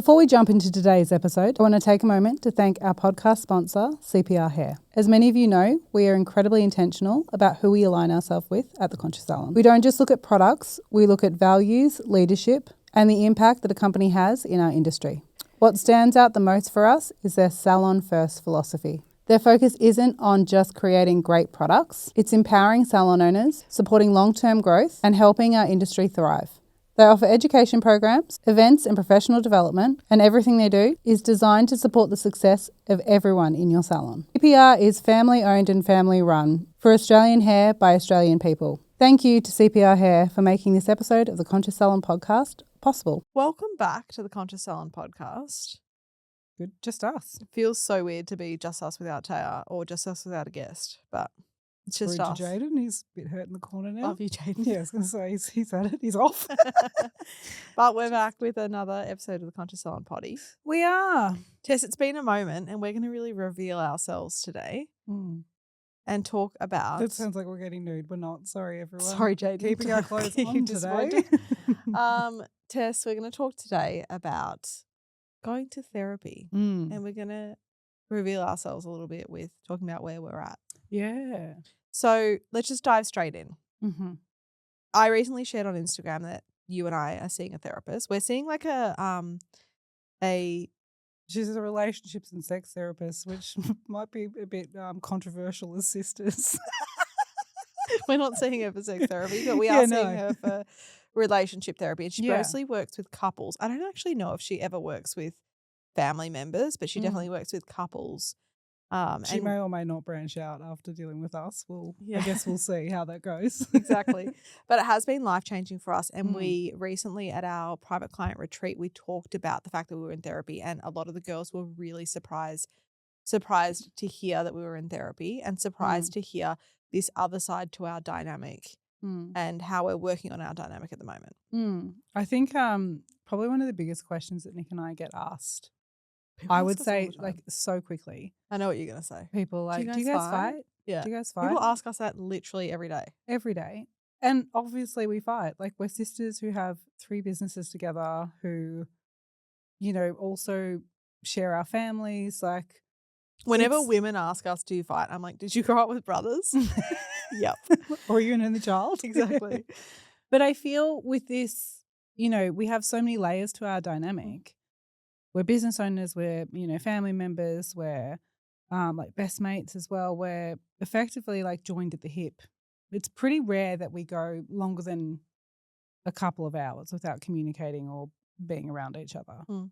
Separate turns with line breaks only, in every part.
Before we jump into today's episode, I want to take a moment to thank our podcast sponsor, CPR Hair. As many of you know, we are incredibly intentional about who we align ourselves with at the Conscious Salon. We don't just look at products, we look at values, leadership, and the impact that a company has in our industry. What stands out the most for us is their salon-first philosophy. Their focus isn't on just creating great products, it's empowering salon owners, supporting long-term growth, and helping our industry thrive. They offer education programs, events and professional development, and everything they do is designed to support the success of everyone in your salon. CPR is family owned and family run for Australian hair by Australian people. Thank you to CPR Hair for making this episode of the Conscious Salon podcast possible.
Welcome back to the Conscious Salon podcast.
Good, just us.
It feels so weird to be just us without Taya or just us without a guest, but it's just
Rude
us.
to Jaden, he's a bit hurt in the corner now.
Love you, Jaden.
Yeah, I was going to say, he's at it, he's off.
But we're back with another episode of the Conscious Salon Potty.
We are.
Tess, it's been a moment and we're going to really reveal ourselves today and talk about...
That sounds like we're getting nude. We're not. Sorry, everyone.
Sorry, Jaden.
Keeping our clothes
You
on
just
today.
Tess, we're going to talk today about going to therapy and we're going to reveal ourselves a little bit with talking about where we're at.
Yeah.
So let's just dive straight in.
Mm-hmm.
I recently shared on Instagram that you and I are seeing a therapist. We're seeing like
She's a relationships and sex therapist, which might be a bit controversial as sisters.
We're not seeing her for sex therapy, but we are seeing her for relationship therapy. And she mostly works with couples. I don't actually know if she ever works with family members, but she definitely works with couples.
She may or may not branch out after dealing with us. I guess we'll see how that goes.
Exactly. But it has been life-changing for us. And we recently at our private client retreat, we talked about the fact that we were in therapy, and a lot of the girls were really surprised to hear that we were in therapy and surprised to hear this other side to our dynamic and how we're working on our dynamic at the moment.
I think probably one of the biggest questions that Nick and I get asked, I would say, like, so quickly.
I know what you're going to say.
People like, do you guys fight?
Yeah.
Do you guys fight?
People ask us that literally every day.
Every day. And obviously we fight. Like, we're sisters who have 3 businesses together, who, you know, also share our families. Like,
whenever women ask us, do you fight? I'm like, did you grow up with brothers? Yep.
Or are you an only child?
Exactly.
But I feel with this, you know, we have so many layers to our dynamic. We're business owners, we're, you know, family members, we're like best mates as well. We're effectively like joined at the hip. It's pretty rare that we go longer than a couple of hours without communicating or being around each other.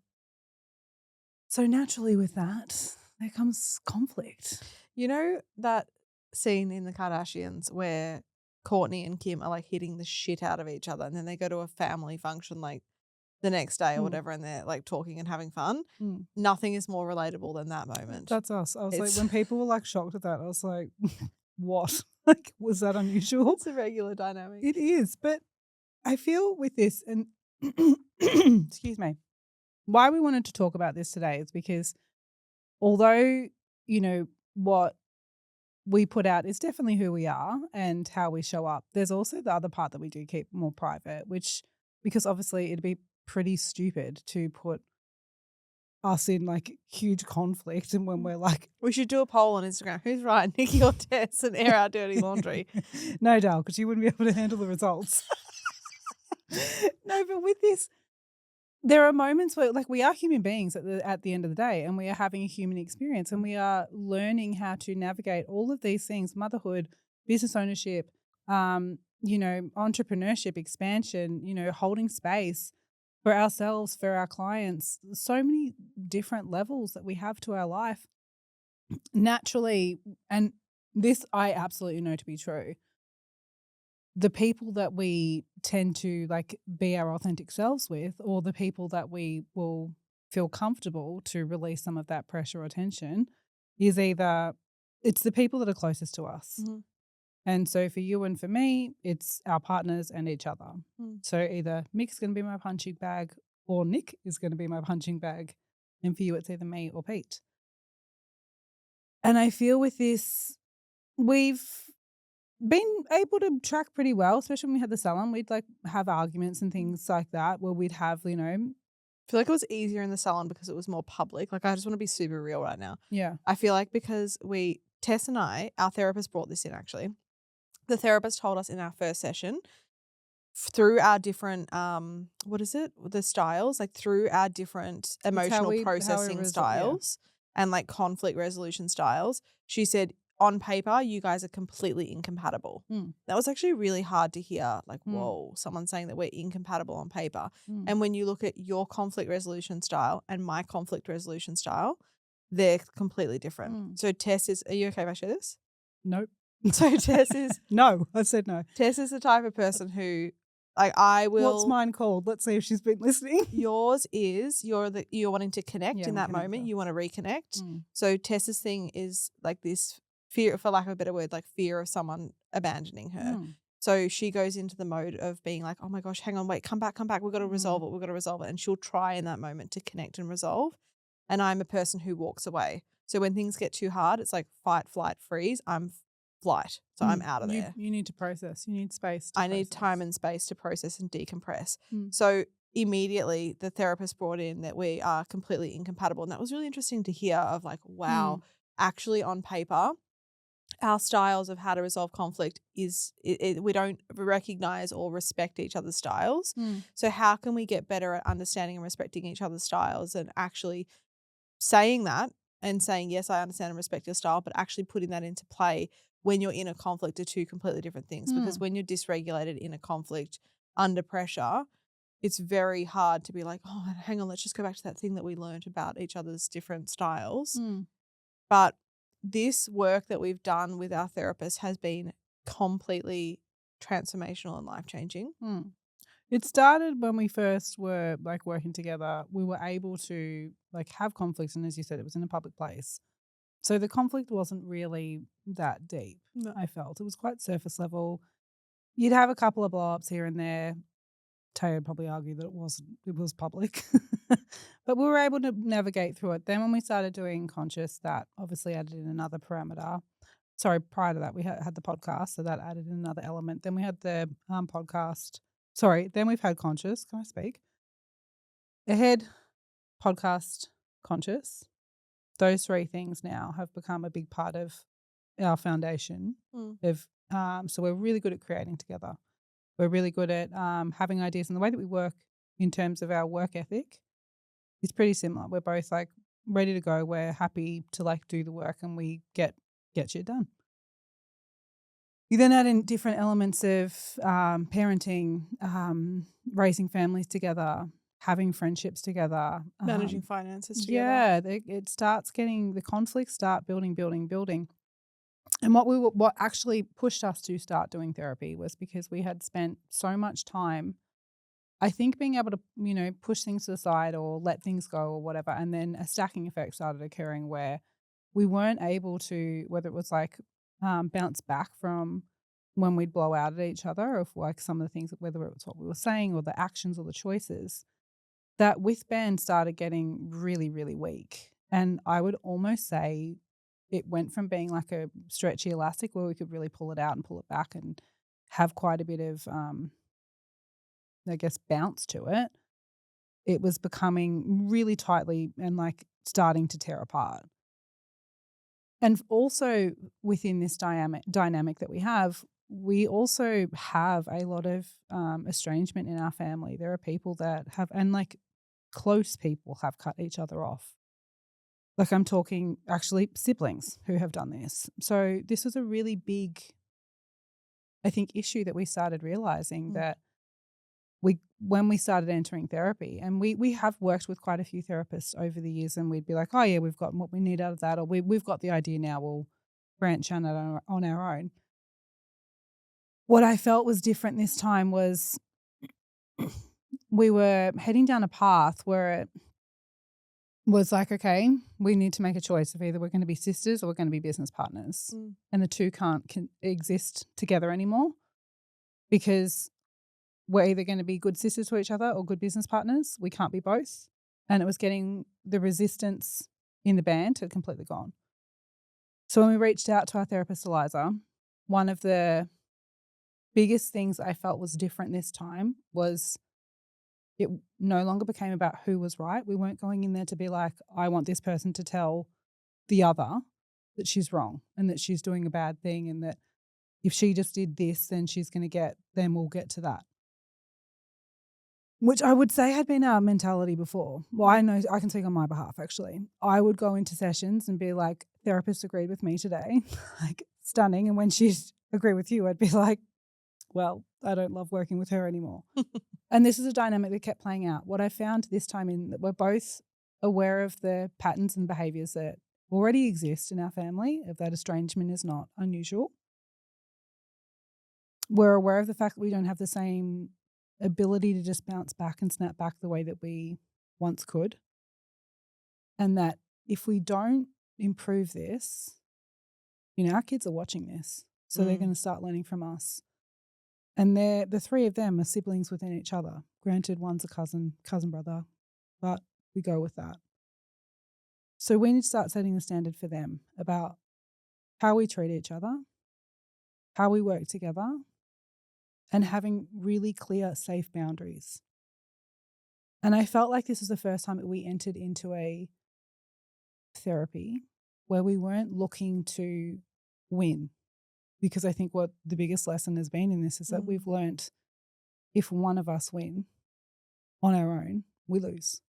So naturally with that, there comes conflict.
You know that scene in the Kardashians where Kourtney and Kim are like hitting the shit out of each other, and then they go to a family function like the next day or whatever, and they're like talking and having fun. Nothing is more relatable than that moment.
That's us. I was like, when people were like shocked at that, I was like, what? Like, was that unusual?
It's a regular dynamic.
It is. But I feel with this, and excuse me, why we wanted to talk about this today is because although, you know, what we put out is definitely who we are and how we show up, there's also the other part that we do keep more private, which, because obviously it'd be pretty stupid to put us in like huge conflict, and when we're like,
we should do a poll on Instagram. Who's right, Nikki or Tess, and air our dirty laundry?
No, Dale, because you wouldn't be able to handle the results. No, but with this, there are moments where, like, we are human beings at the end of the day, and we are having a human experience, and we are learning how to navigate all of these things: motherhood, business ownership, you know, entrepreneurship, expansion, you know, holding space for ourselves, for our clients. So many different levels that we have to our life. Naturally, and this I absolutely know to be true, the people that we tend to like be our authentic selves with, or the people that we will feel comfortable to release some of that pressure or tension, is either it's the people that are closest to us. And so for you and for me, it's our partners and each other. So either Mick's going to be my punching bag, or Nick is going to be my punching bag. And for you, it's either me or Pete. And I feel with this, we've been able to track pretty well, especially when we had the salon. We'd like have arguments and things like that where we'd have, you know,
feel like it was easier in the salon because it was more public. Like, I just want to be super real right now.
Yeah.
I feel like because Tess and I, our therapist brought this in actually. The therapist told us in our first session, through our different the styles, like through our different emotional processing styles and like conflict resolution styles, she said, on paper you guys are completely incompatible. That was actually really hard to hear, like, whoa, someone saying that we're incompatible on paper. And when you look at your conflict resolution style and my conflict resolution style, they're completely different. So Tess is, are you okay if I share this?
Nope.
So Tess is
no, I said no.
Tess is the type of person who, like, I will.
What's mine called? Let's see if she's been listening.
Yours is you're wanting to connect in that moment. You want to reconnect. So Tess's thing is like this fear, for lack of a better word, like fear of someone abandoning her. So she goes into the mode of being like, oh my gosh, hang on, wait, come back. We've got to resolve it. We've got to resolve it. And she'll try in that moment to connect and resolve. And I'm a person who walks away. So when things get too hard, it's like fight, flight, freeze. I'm flight. So I'm out of there.
You need to process. You need space.
I need time and space to process and decompress. So immediately the therapist brought in that we are completely incompatible. And that was really interesting to hear of like, wow, actually on paper, our styles of how to resolve conflict is we don't recognize or respect each other's styles. So how can we get better at understanding and respecting each other's styles and actually saying that and saying, yes, I understand and respect your style, but actually putting that into play when you're in a conflict are two completely different things. Because when you're dysregulated in a conflict under pressure, it's very hard to be like, oh, hang on, let's just go back to that thing that we learned about each other's different styles. But this work that we've done with our therapist has been completely transformational and life-changing.
It started when we first were like working together. We were able to like have conflicts, and as you said, it was in a public place. So the conflict wasn't really that deep.
No.
I felt it was quite surface level. You'd have a couple of blow-ups here and there. Tay would probably argue that it was public. But we were able to navigate through it. Then when we started doing conscious, that obviously added in another parameter. Sorry, prior to that, we had the podcast, so that added in another element. Then we had the podcast. Sorry, then we've had conscious. Can I speak? Ahead, podcast, conscious. Those three things now have become a big part of our foundation. So we're really good at creating together. We're really good at having ideas, and the way that we work in terms of our work ethic is pretty similar. We're both like ready to go. We're happy to like do the work, and we get shit done. You then add in different elements of parenting, raising families together, having friendships together,
managing finances together.
Yeah, it starts getting the conflicts start building. And what actually pushed us to start doing therapy was because we had spent so much time, I think, being able to, push things to the side or let things go or whatever. And then a stacking effect started occurring where we weren't able to, whether it was like bounce back from when we'd blow out at each other, or if like some of the things, whether it was what we were saying or the actions or the choices, that with Ben started getting really, really weak. And I would almost say it went from being like a stretchy elastic where we could really pull it out and pull it back and have quite a bit of, I guess, bounce to it. It was becoming really tightly and like starting to tear apart. And also within this dynamic that we also have a lot of estrangement in our family. There are people that have, and like close people have cut each other off. Like I'm talking actually siblings who have done this. So this was a really big, I think, issue that we started realizing that when we started entering therapy, and we have worked with quite a few therapists over the years, and we'd be like, oh yeah, we've gotten what we need out of that, or we've got the idea now, we'll branch out on our own. What I felt was different this time was we were heading down a path where it was like, okay, we need to make a choice of either we're going to be sisters or we're going to be business partners. And the two can't exist together anymore, because we're either going to be good sisters to each other or good business partners. We can't be both. And it was getting the resistance in the band had completely gone. So when we reached out to our therapist, Eliza, one of the biggest things I felt was different this time was It no longer became about who was right. We weren't going in there to be like, I want this person to tell the other that she's wrong and that she's doing a bad thing and that if she just did this, then then we'll get to that. Which I would say had been our mentality before. Well, I know I can speak on my behalf, actually. I would go into sessions and be like, therapist agreed with me today. Like, stunning. And when she'd agree with you, I'd be like, well, I don't love working with her anymore. And this is a dynamic that kept playing out. What I found this time in that we're both aware of the patterns and behaviors that already exist in our family, of that estrangement is not unusual. We're aware of the fact that we don't have the same ability to just bounce back and snap back the way that we once could. And that if we don't improve this, our kids are watching this. So they're going to start learning from us. And the three of them are siblings within each other. Granted, one's a cousin brother, but we go with that. So we need to start setting the standard for them about how we treat each other, how we work together, and having really clear, safe boundaries. And I felt like this was the first time that we entered into a therapy where we weren't looking to win. Because I think what the biggest lesson has been in this is that we've learnt if one of us win on our own, we lose.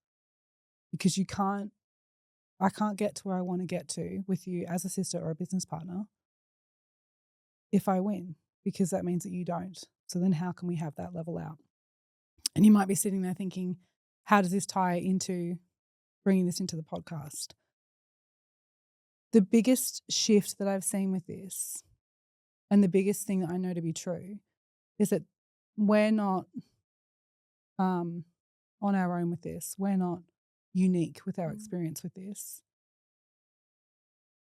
Because I can't get to where I want to get to with you as a sister or a business partner if I win, because that means that you don't. So then how can we have that level out? And you might be sitting there thinking, how does this tie into bringing this into the podcast? The biggest shift that I've seen with this, and the biggest thing that I know to be true, is that we're not on our own with this. We're not unique with our experience with this.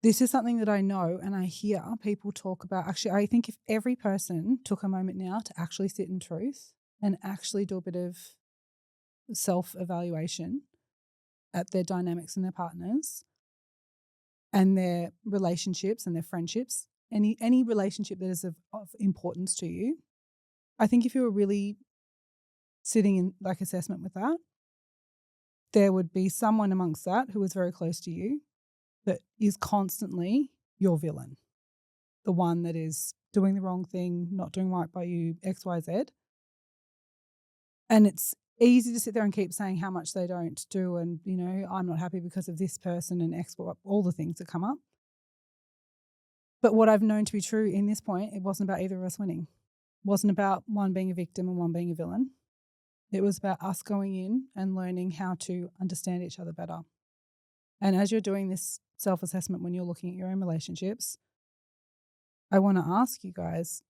This is something that I know and I hear people talk about. Actually, I think if every person took a moment now to actually sit in truth and actually do a bit of self-evaluation at their dynamics and their partners and their relationships and their friendships, any relationship that is of importance to you, I think if you were really sitting in like assessment with that, there would be someone amongst that who is very close to you that is constantly your villain, the one that is doing the wrong thing, not doing right by you, X, Y, Z. And it's easy to sit there and keep saying how much they don't do and, I'm not happy because of this person and X, all the things that come up. But what I've known to be true in this point, it wasn't about either of us winning. It wasn't about one being a victim and one being a villain. It was about us going in and learning how to understand each other better. And as you're doing this self-assessment when you're looking at your own relationships, I want to ask you guys,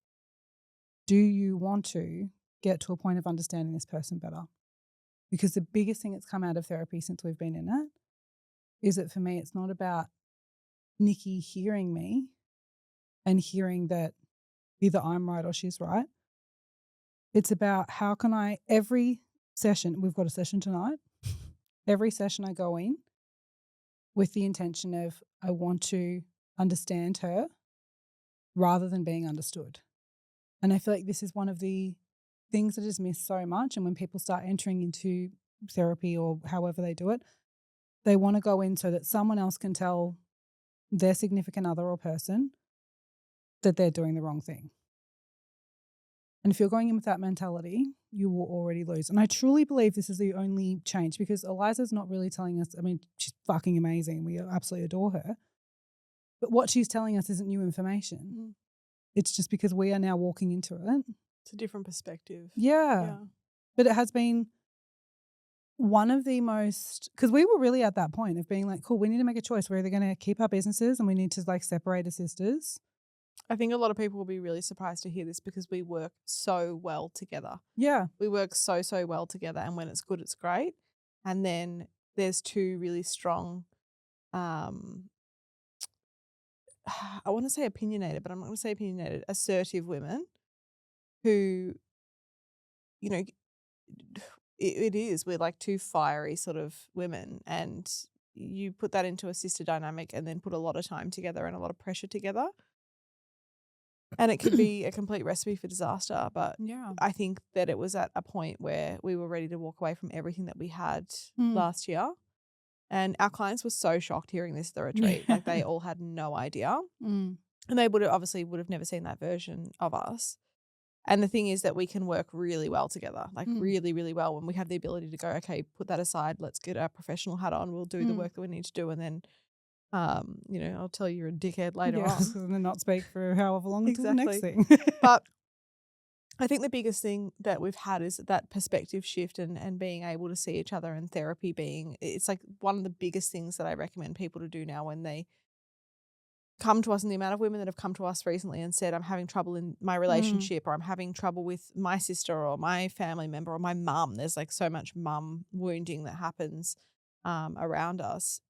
do you want to get to a point of understanding this person better? Because the biggest thing that's come out of therapy since we've been in it is that for me, it's not about Nikki hearing me and hearing that either I'm right or she's right. It's about how can I, every session, we've got a session tonight, every session I go in with the intention of I want to understand her rather than being understood. And I feel like this is one of the things that is missed so much. And when people start entering into therapy or however they do it, they want to go in so that someone else can tell their significant other or person that they're doing the wrong thing. And if you're going in with that mentality, you will already lose. And I truly believe this is the only change, because Eliza's not really telling us, I mean, she's fucking amazing. We absolutely adore her. But what she's telling us isn't new information. It's just because we are now walking into it.
It's a different perspective.
Yeah. But it has been one of the most, because we were really at that point of being like, cool, we need to make a choice. We're either going to keep our businesses and we need to like separate as sisters.
I think a lot of people will be really surprised to hear this because we work so well together.
Yeah.
We work so well together, and when it's good, it's great. And then there's two really strong, I want to say opinionated, but I'm not going to say opinionated, assertive women who, it is, we're like two fiery sort of women, and you put that into a sister dynamic and then put a lot of time together and a lot of pressure together. And it could be a complete recipe for disaster. But
Yeah.
I think that it was at a point where we were ready to walk away from everything that we had
Mm.
last year. And our clients were so shocked hearing this at the retreat. Like they all had no idea.
Mm.
And they would have never seen that version of us. And the thing is that we can work really well together, like really, really well, when we have the ability to go, okay, put that aside. Let's get our professional hat on. We'll do the work that we need to do. And then, I'll tell you you're a dickhead later on.
And then not speak for however long until the next
Exactly.
thing.
But I think the biggest thing that we've had is that perspective shift and being able to see each other, and therapy it's like one of the biggest things that I recommend people to do now when they come to us, and the amount of women that have come to us recently and said, I'm having trouble in my relationship, or I'm having trouble with my sister or my family member or my mum. There's like so much mum wounding that happens around us,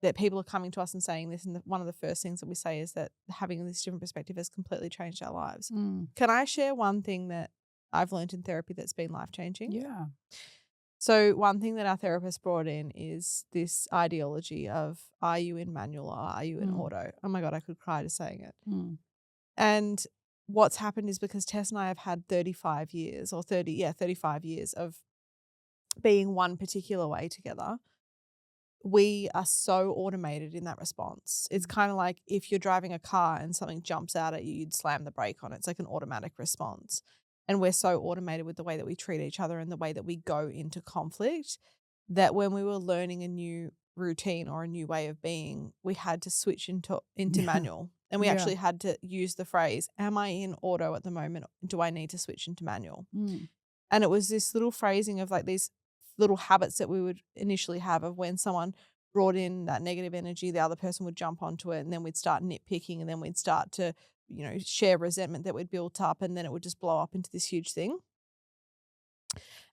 that people are coming to us and saying this. And one of the first things that we say is that having this different perspective has completely changed our lives. Can I share one thing that I've learned in therapy that's been life-changing?
Yeah.
So one thing that our therapist brought in is this ideology of, are you in manual or are you in auto? Oh my God, I could cry just saying it. And what's happened is, because Tess and I have had 35 years of being one particular way together, we are so automated in that response. It's kind of like if you're driving a car and something jumps out at you, you'd slam the brake on it. It's like an automatic response. And we're so automated with the way that we treat each other and the way that we go into conflict, that when we were learning a new routine or a new way of being, we had to switch into manual. And we actually had to use the phrase, am I in auto at the moment? Do I need to switch into manual? And it was this little phrasing of like these little habits that we would initially have, of when someone brought in that negative energy, the other person would jump onto it, and then we'd start nitpicking, and then we'd start to share resentment that we'd built up, and then it would just blow up into this huge thing.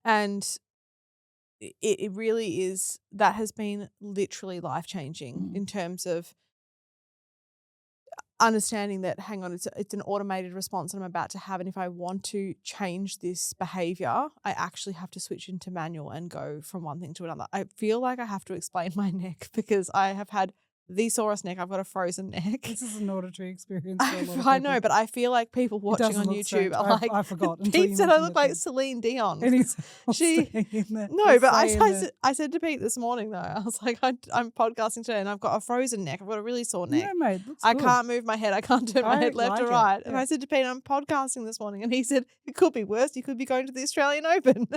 And it really is, that has been literally life-changing in terms of understanding that, hang on, it's an automated response that I'm about to have, and if I want to change this behavior, I actually have to switch into manual and go from one thing to another. I feel like I have to explain my neck, because I have had the sorest neck. I've got a frozen neck.
This is an auditory experience for a lot of people.
I know, but I feel like people watching on YouTube are like,
I forgot.
Pete said I look like Celine Dion.
And he's
I said to Pete this morning, though, I was like, I'm podcasting today and I've got a frozen neck. I've got a really sore neck.
Yeah, mate,
I can't move my head. I can't turn my head left or right. And I said to Pete, I'm podcasting this morning. And he said, it could be worse. You could be going to the Australian Open.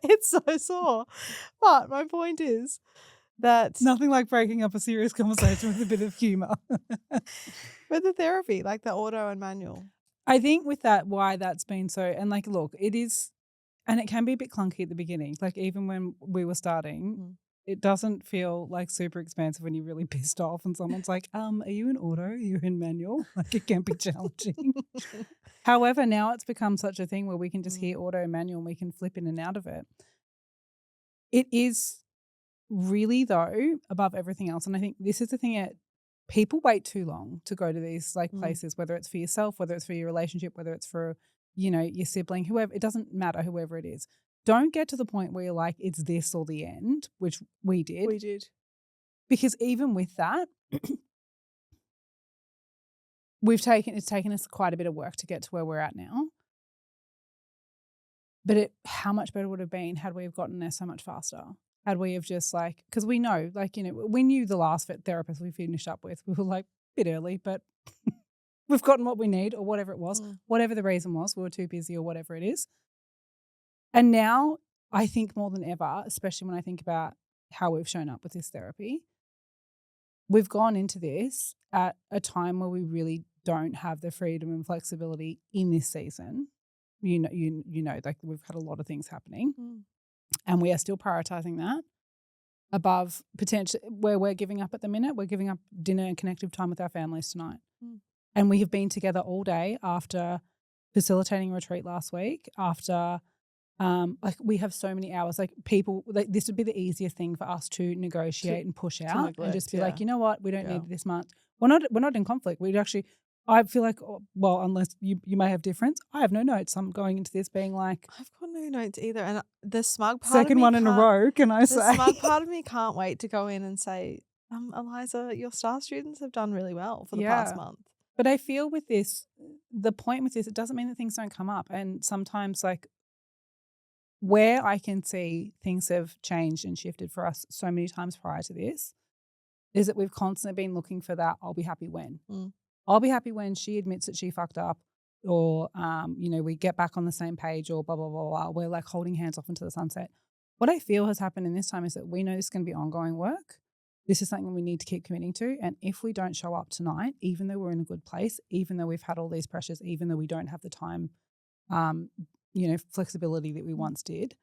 It's so sore. But my point is that
nothing like breaking up a serious conversation with a bit of humour.
With the therapy, like the auto and manual.
I think with that, why that's been so, and like, look, it is, and it can be a bit clunky at the beginning. Like even when we were starting, it doesn't feel like super expansive when you're really pissed off and someone's like, are you in auto? Are you in manual? Like it can be challenging. However, now it's become such a thing where we can just hear auto and manual and we can flip in and out of it. It is really, though, above everything else. And I think this is the thing that people wait too long to go to these like places, whether it's for yourself, whether it's for your relationship, whether it's for, your sibling, whoever, it doesn't matter, whoever it is. Don't get to the point where you're like, it's this or the end, which we did.
We did.
Because even with that, it's taken us quite a bit of work to get to where we're at now. But how much better would it have been had we have gotten there so much faster? Had we have just like, because we know, like, we knew the last therapist we finished up with, we were like a bit early, but we've gotten what we need, or whatever it was, whatever the reason was, we were too busy or whatever it is. And now I think more than ever, especially when I think about how we've shown up with this therapy, we've gone into this at a time where we really don't have the freedom and flexibility in this season. Like we've had a lot of things happening and we are still prioritizing that above potential where we're giving up at the minute. We're giving up dinner and connective time with our families tonight. And we have been together all day after facilitating a retreat last week, after like we have so many hours, like people, like this would be the easiest thing for us to negotiate and push out neglect, and just be like, you know what, we don't need it this month. We're not in conflict. We'd actually, I feel like, well, unless you may have difference, I have no notes. I'm going into this being like,
I've got no notes either. And the smug part
second
of me
one in a row, can I say?
The smug part of me can't wait to go in and say, Eliza, your star students have done really well for the
Yeah.
past month.
But I feel with this, the point with this, it doesn't mean that things don't come up. And sometimes, like, where I can see things have changed and shifted for us so many times prior to this is that we've constantly been looking for that I'll be happy when. I'll be happy when she admits that she fucked up, or, we get back on the same page, or blah, blah, blah, blah. We're like holding hands off into the sunset. What I feel has happened in this time is that we know this is going to be ongoing work. This is something we need to keep committing to. And if we don't show up tonight, even though we're in a good place, even though we've had all these pressures, even though we don't have the time, flexibility that we once did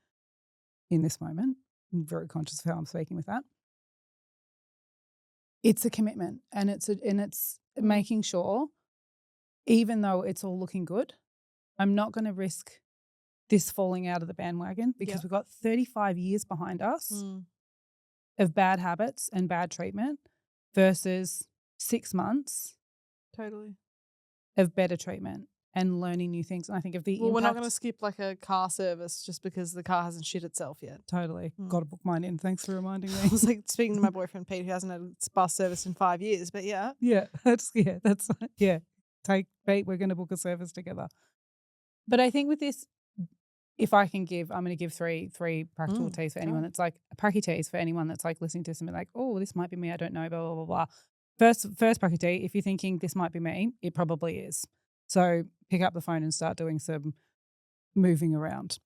in this moment, I'm very conscious of how I'm speaking with that. It's a commitment, and it's making sure, even though it's all looking good, I'm not going to risk this falling out of the bandwagon, because we've got 35 years behind us of bad habits and bad treatment versus 6 months
Totally.
of better treatment and learning new things. And I think of the
Well, we're not
impact.
going to skip like a car service just because the car hasn't shit itself yet.
Totally. Got to book mine in. Thanks for reminding me.
I was like speaking to my boyfriend Pete, who hasn't had its bus service in 5 years, but yeah.
Take bait. We're going to book a service together. But I think with this, if I can give, I'm going to give three practical teas for anyone that's like pracky teas for anyone that's like listening to something like, oh, this might be me, I don't know, blah, blah, blah, blah. First pracky tea, if you're thinking this might be me, it probably is. So pick up the phone and start doing some moving around,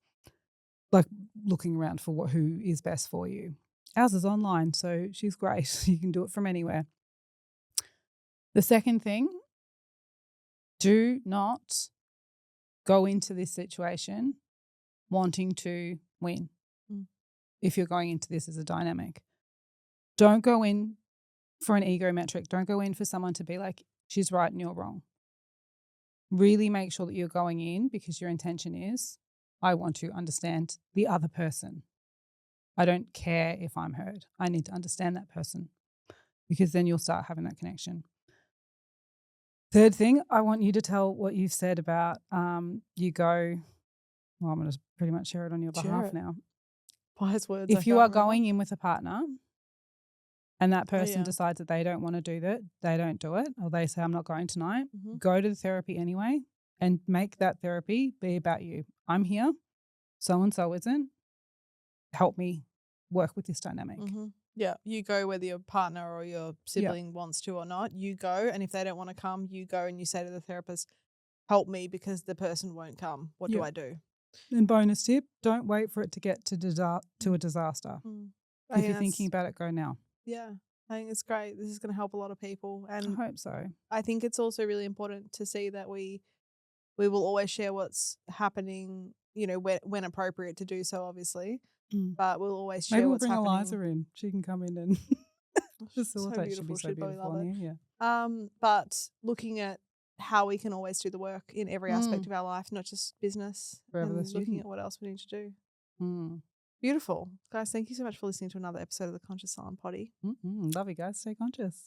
like looking around for who is best for you. Ours is online, so she's great. You can do it from anywhere. The second thing, do not go into this situation wanting to win. If you're going into this as a dynamic, don't go in for an ego metric. Don't go in for someone to be like, she's right and you're wrong. Really make sure that you're going in because your intention is, I want to understand the other person. I don't care if I'm heard. I need to understand that person, because then you'll start having that connection. Third thing, I want you to tell what you've said about you go, well, I'm going to pretty much share it on your behalf now.
Wise words.
If you are going in with a partner and that person decides that they don't want to do that, they don't do it, or they say, I'm not going tonight, go to the therapy anyway and make that therapy be about you. I'm here, so-and-so isn't. Help me work with this dynamic.
Yeah, you go whether your partner or your sibling wants to or not. You go, and if they don't want to come, you go and you say to the therapist, help me because the person won't come. What do I do?
And bonus tip, don't wait for it to get to a disaster. If you're thinking about it, go now.
Yeah, I think it's great. This is going to help a lot of people. And
I hope so.
I think it's also really important to see that we will always share what's happening, when appropriate to do so, obviously. But we'll always share what's happening.
Maybe we'll bring Eliza in. She can come in and facilitate.
So beautiful.
She'd be so beautiful on you.
But looking at how we can always do the work in every aspect of our life, not just business, and looking at what else we need to do. Beautiful. Guys, thank you so much for listening to another episode of the Conscious Silent Potty.
Love you guys. Stay conscious.